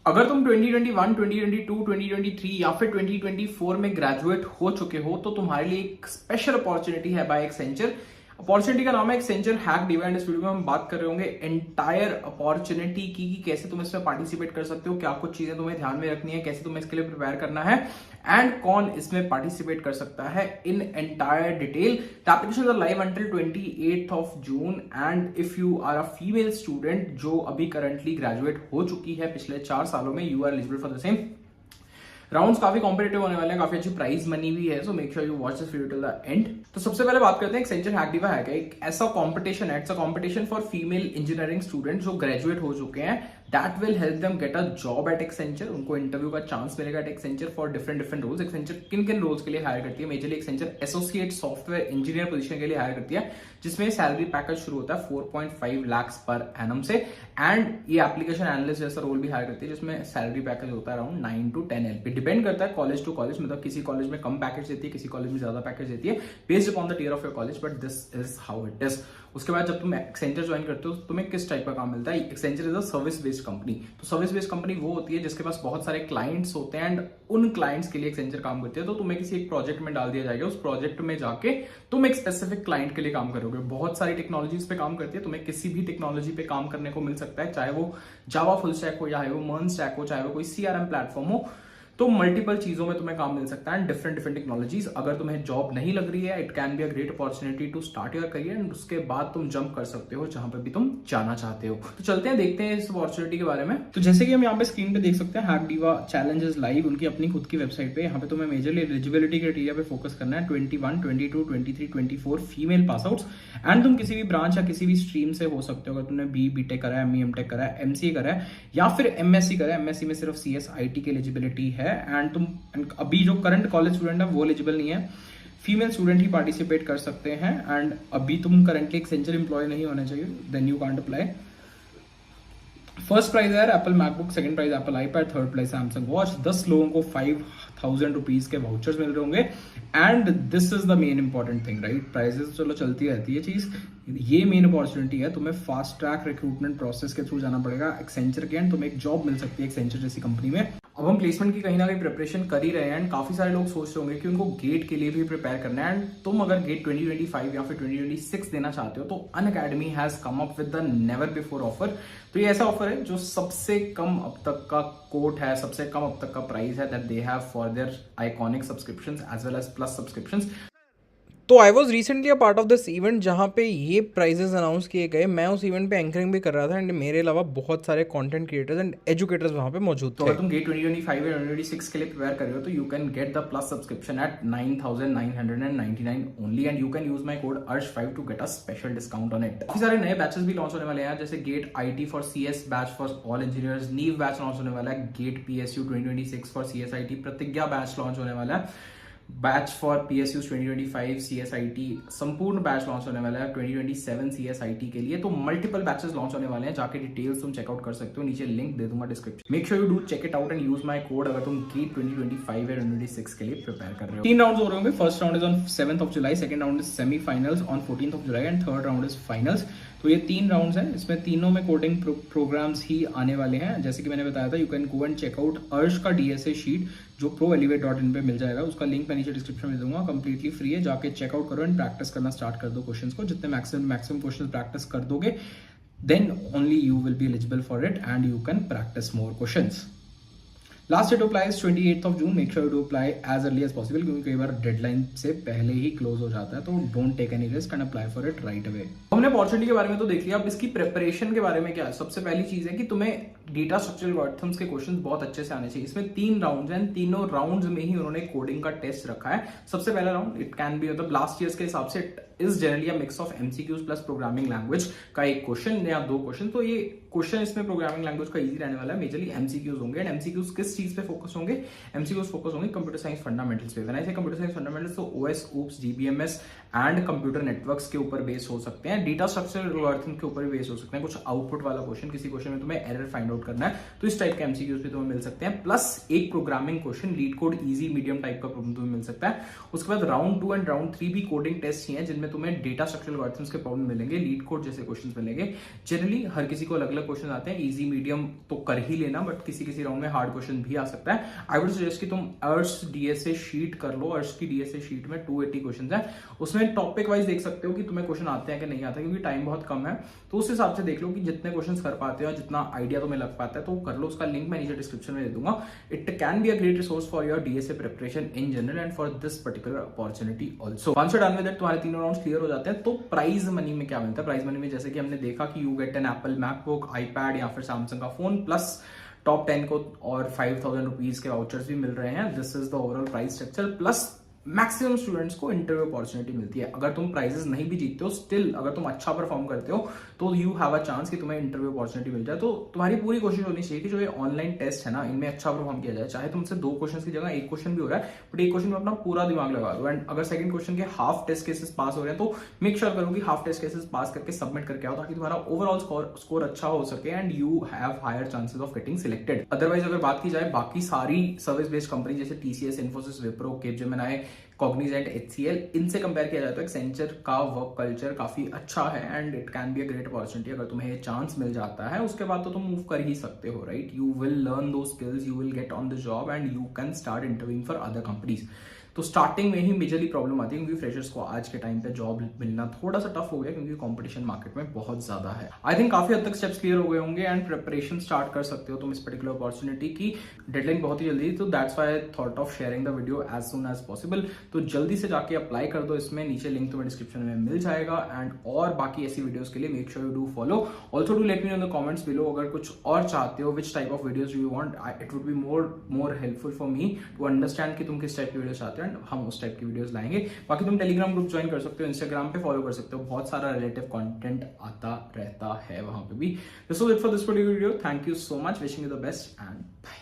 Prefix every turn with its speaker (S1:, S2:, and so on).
S1: अगर तुम 2021, 2022, 2023 या फिर 2024 में ग्रेजुएट हो चुके हो तो तुम्हारे लिए एक स्पेशल अपॉर्चुनिटी है बाय एक्सेंचर। अपॉर्चुनिटी का नाम है एक्सेंचर हैक डीवा एंड इस वीडियो में हम बात कर रहे होंगे एंटायर अपॉर्चुनिटी की कि कैसे तुम इसमें पार्टिसिपेट कर सकते हो, क्या कुछ चीजें तुम्हें ध्यान में रखनी है, कैसे तुम्हें इसके लिए प्रिपेयर करना है एंड कौन इसमें पार्टिसिपेट कर सकता है in entire detail. The application is live until 28th of June and if you are a female student जो अभी करंटली ग्रेजुएट हो चुकी है पिछले 4 सालों में, you are eligible for the same. Rounds काफी कॉम्पिटेटिव होने वाले हैं, काफी अच्छी प्राइस मनी भी है, so make sure you watch this video till the end. तो सबसे पहले बात करते हैं एक्सेंचर हैक डीवा हैक है एक ऐसा कॉम्पिटिशन है, it's a competition for female engineering student जो ग्रेजुएट हो चुके हैं, that will help them get a job at Accenture. उनको इंटरव्यू का चांस मिलेगा at Accenture for different roles. Accenture किन किन रोल्स के लिए हायर करती है? Majorly Accenture associate software engineer position के लिए हायर करती है, जिसमें सैलरी पैकेज शुरू होता है 4.5 लाख पर एनम से। एंड ये एप्लीकेशन एनालिस्ट जैसा रोल भी हायर करती है, जिसमें सैलरी पैकेज होता है अराउंड 9 to 10 LP। डिपेंड करता है कॉलेज टू कॉलेज, मतलब किसी कॉलेज में कम पैकेज देती है, किसी कॉलेज में ज्यादा पैकेज देती है, based upon the tier of your college, but this is how it is. उसके बाद जब तुम एक्सेंचर ज्वाइन करते हो तो तुम्हें किस टाइप का काम मिलता है? Accenture is a service based company. तो सर्विस बेस्ड कंपनी वो होती है जिसके पास बहुत सारे क्लाइंट्स होते हैं एंड उन क्लाइंट्स के लिए एक्सेंचर काम करती है। तो तुम्हें किसी एक प्रोजेक्ट में डाल दिया जाएगा, उस प्रोजेक्ट में जाके तुम एक स्पेसिफिक क्लाइंट के लिए काम करोगे। बहुत सारी टेक्नोलॉजीज पे काम करती है, तुम्हें किसी भी टेक्नोलॉजी पे काम करने को मिल सकता है, चाहे वो जावा फुल स्टैक हो, चाहे वो मर्न स्टैक हो, चाहे वो कोई CRM प्लेटफॉर्म हो। तो मल्टीपल चीजों में तुम्हें काम मिल सकता है, डिफरेंट टेक्नोलॉजीज। अगर तुम्हें जॉब नहीं लग रही है, it can be a great opportunity to start your career and उसके बाद तुम जंप कर सकते हो जहां पे भी तुम जाना चाहते हो। तो चलते हैं, देखते हैं इस अपॉर्चुनिटी के बारे में। तो जैसे कि हम यहाँ पे स्क्रीन पे देख सकते हैं, hack diva challenge is live, उनकी अपनी खुद की वेबसाइट पे। यहाँ पे तुम्हें मेजरली एलिजिबिलिटी क्राइटेरिया पे फोकस करना है। 21, 22, 23, 24 फीमेल पास आउट्स एंड तुम किसी भी ब्रांच या किसी भी स्ट्रीम से हो सकते हो। अगर तुमने BTech करा है, ME MTech करा है, MCA करा है या फिर MSc करा है। MSc में सिर्फ CS IT की एलिजिबिलिटी है एंड तुम अभी जो करंट कॉलेज स्टूडेंट है वो एलिजिबल नहीं है, फीमेल स्टूडेंट ही पार्टिसिपेट कर सकते हैं। एंड अभी तुम करंटली एक्सेंचर एम्प्लॉय नहीं होना चाहिए, then you can't apply. First prize है Apple MacBook, second prize Apple iPad, third prize Samsung watch. 10 लोगों को 5,000 रुपीज के वाउचर्स मिल रहे होंगे and this is the main important thing, right? Prizes चलो चलती रहती है चीज, ये मेन अपॉर्चुनिटी है। तुम्हें फास्ट ट्रैक रिक्रूटमेंट प्रोसेस के थ्रू जाना पड़ेगा एक्सेंचर के एंड तुम्हें एक जॉब मिल सकती है एक्सेंचर जैसी कंपनी में। अब हम प्लेसमेंट की कहीं ना कहीं प्रिपरेशन कर ही रहे हैं एंड काफी सारे लोग सोच रहे होंगे कि उनको गेट के लिए भी प्रिपेयर करना है। एंड तुम अगर गेट 2025 या फिर 2026 देना चाहते हो तो Unacademy has come up with the never before offer. तो ये ऐसा ऑफर है जो सबसे कम अब तक का कोट है, सबसे कम अब तक का प्राइस है that they have for their iconic subscriptions as well as plus subscriptions. तो I was recently a part of this event जहाँ पे ये प्राइजेस अनाउंस किए गए। मैं उस इवेंट पे एंकरिंग भी कर रहा था एंड मेरे अलावा बहुत सारे कंटेंट क्रिएटर्स एंड एजुकेटर्स वहाँ पे मौजूद थे। तो अगर तुम गेट 2025 या 2026 के लिए प्रिपेयर कर रहे हो तो you can get the plus subscription at 9,999 only and you can use my code ARSH5 to get a special discount on it. काफी सारे नए बैचेस भी लॉन्च होने वाले हैं, जैसे GATE IT for CS batch for all engineers, Neev batch launch होने वाला है, GATE PSU 2026 for CSIT, Pratigya batch launch होने वाला है, batch for PSU 2025 CSIT, Sampurna batch launch होने वाला है 2027 CSIT के लिए। तो मल्टीपल बैचेस लॉन्च होने वाले हैं, जाके डिटेल्स तुम चेकआउट कर सकते हो, नीचे लिंक दे दूंगा description. Make sure you do check it out and use my code अगर तुम गेट 2025 या 2026 के लिए प्रिपेयर कर रहे हो। 3 राउंड्स हो रहे होंगे। First round is on 7th of July, second round is semifinals on 14th of July and third round is finals. तो ये 3 राउंड्स हैं, इसमें तीनों में कोडिंग प्रोग्राम्स ही आने वाले हैं। जैसे कि मैंने बताया था, you can go and check out Arsh का DSA शीट जो proelevate.in पे मिल जाएगा, उसका लिंक मैं नीचे डिस्क्रिप्शन में दूंगा, कंप्लीटली फ्री है, जाके चेकआउट करो एंड प्रैक्टिस करना स्टार्ट कर दो क्वेश्चंस को। जितने मैक्सिमम क्वेश्चंस प्रैक्टिस कर दोगे then only you will be eligible for it and you can practice more questions. Last date apply 28th of June, make sure to apply as early as possible, क्योंकि कई बार deadline से पहले ही close हो जाता है। तो don't take any risk and apply for it right away. हमने opportunity के बारे में तो देख लिया, अब इसकी प्रिपरेशन के बारे में क्या है? सबसे पहली चीज है कि तुम्हें डेटा स्ट्रक्चर एल्गोरिथम्स के क्वेश्चंस बहुत अच्छे से आने चाहिए। इसमें 3 राउंड्स हैं, तीनों राउंड्स में ही उन्होंने कोडिंग का टेस्ट रखा है। सबसे पहला राउंड इट कैन बी, मतलब लास्ट ईयर के हिसाब से is generally a mix of MCQs plus programming language का एक क्वेश्चन या 2 क्वेश्चन। तो ये क्वेश्चन इसमें प्रोग्रामिंग लैंग्वेज का इजी रहने वाला है, मेजरली MCQs होंगे। एंड MCQs किस चीज पे फोकस होंगे? MCQs फोकस होंगे कंप्यूटर साइंस फंडामेंटल्स पे। व्हेन आई से कंप्यूटर साइंस फंडामेंटल्स तो OS, OOPS, DBMS and computer networks के ऊपर बेस हो सकते हैं, डेटा स्ट्रक्चर एल्गोरिथम के ऊपर भी बेस हो सकते हैं। कुछ आउटपुट वाला क्वेश्चन, किसी क्वेश्चन में तुम्हें एरर फाइंड आउट करना है तो इस टाइप के MCQs भी तुम्हें मिल सकते हैं, प्लस एक programming question, leet code easy medium type का प्रॉब्लम तुम्हें मिल सकता है। उसके बाद राउंड 2 एंड राउंड 3 भी कोडिंग टेस्ट ही हैं, जिनमें तुम्हें डेटा स्ट्रक्चरल एल्गोरिथम्स के प्रॉब्लम मिलेंगे, लीड कोड जैसे क्वेश्चंस मिलेंगे। जनरली हर किसी को अलग अलग क्वेश्चन आते हैं, इजी मीडियम तो कर ही लेना, बट किसी किसी राउंड में हार्ड क्वेश्चन भी आ सकता है। आई वुड सजेस्ट कि तुम अर्स डीएसए शीट कर लो। अर्स की डीएसए शीट में 280 क्वेश्चन है, उसमें टॉपिक वाइज देख सकते हो कि तुम्हें क्वेश्चन आते हैं कि नहीं आते, क्योंकि टाइम बहुत कम है। तो उस हिसाब से देख लो कि जितने क्वेश्चन कर पाते हो, जितना आइडिया तुम्हें लग पाता है तो कर लो। उसका लिंक मैं नीचे डिस्क्रिप्शन में दे दूंगा। It can be a great resource for your DSA preparation in general and for this particular opportunity also. Once done with that, तुम्हारे तीनों राउंड क्लियर हो जाते हैं। तो प्राइज मनी में क्या मिलता है? प्राइज मनी में जैसे कि हमने देखा कि you get an apple MacBook, iPad या फिर सैमसंग का फोन, प्लस टॉप 10 को और 5000 रुपीज के वाउचर्स भी मिल रहे हैं। This is the overall price structure. Plus maximum students को इंटरव्यू अपॉर्चुनिटी मिलती है। अगर तुम प्राइजेस नहीं भी जीतते हो, स्टिल अगर तुम अच्छा परफॉर्म करते हो तो यू हैव अ चांस कि तुम्हें इंटरव्यू अपॉर्चुनिटी मिल जाए। तो तुम्हारी पूरी कोशिश होनी चाहिए कि जो ये ऑनलाइन टेस्ट है ना, इनमें अच्छा परफॉर्म किया जाए। चाहे तुमसे 2 क्वेश्चन की जगह 1 क्वेश्चन भी हो रहा है, बट 1 क्वेश्चन में अपना पूरा दिमाग लगा दो। एंड अगर सेकंड क्वेश्चन के हाफ टेस्ट केसेस पास हो रहे हैं तो मेक श्योर करो कि हाफ टेस्ट केसेस पास करके सबमिट करके आओ, ताकि तुम्हारा ओवरऑल स्कोर अच्छा हो सके and you have higher chances of getting selected. Otherwise अगर बात की जाए बाकी सारी सर्विस बेस्ड कंपनी जैसे TCS, Infosys, Wipro, Capgemini, Cognizant, HCL, इनसे कंपेयर किया जाए तो एक्सेंचर का वर्क कल्चर काफी अच्छा है and it can be a great opportunity. अगर तुम्हें ये चांस मिल जाता है उसके बाद तो तुम मूव कर ही सकते हो, राइट? यू विल लर्न दो skills, you will get on the job and you can start interviewing for other companies. तो स्टार्टिंग में ही मेजरली प्रॉब्लम आती है, क्योंकि फ्रेशर्स को आज के टाइम पे जॉब मिलना थोड़ा सा टफ हो गया, क्योंकि कंपटीशन मार्केट में बहुत ज्यादा है। आई थिंक काफी हद तक स्टेप्स क्लियर हो गए होंगे एंड प्रिपरेशन स्टार्ट कर सकते हो तुम इस पर्टिकुलर अपॉर्चुनिटी की। डेडलाइन बहुत ही जल्दी, तो that's why I thought of sharing the video as soon as possible. तो जल्दी से जाके अप्लाई कर दो इसमें, नीचे लिंक तुम्हें डिस्क्रिप्शन में मिल जाएगा। एंड और बाकी ऐसी वीडियोस के लिए make sure you do follow. Also do let me know in the comments below अगर कुछ और चाहते हो, which type of videos you want. It would be more helpful for me to understand कि तुम किस टाइप की वीडियो चाहते हो एंड हम उस टाइप की वीडियोस लाएंगे। बाकी तुम टेलीग्राम ग्रुप ज्वाइन कर सकते हो, इंस्टाग्राम पे फॉलो कर सकते हो, बहुत सारा रिलेटिव कंटेंट आता रहता है वहां पे भी। This was it for this video. Thank you so much, wishing you the best and bye.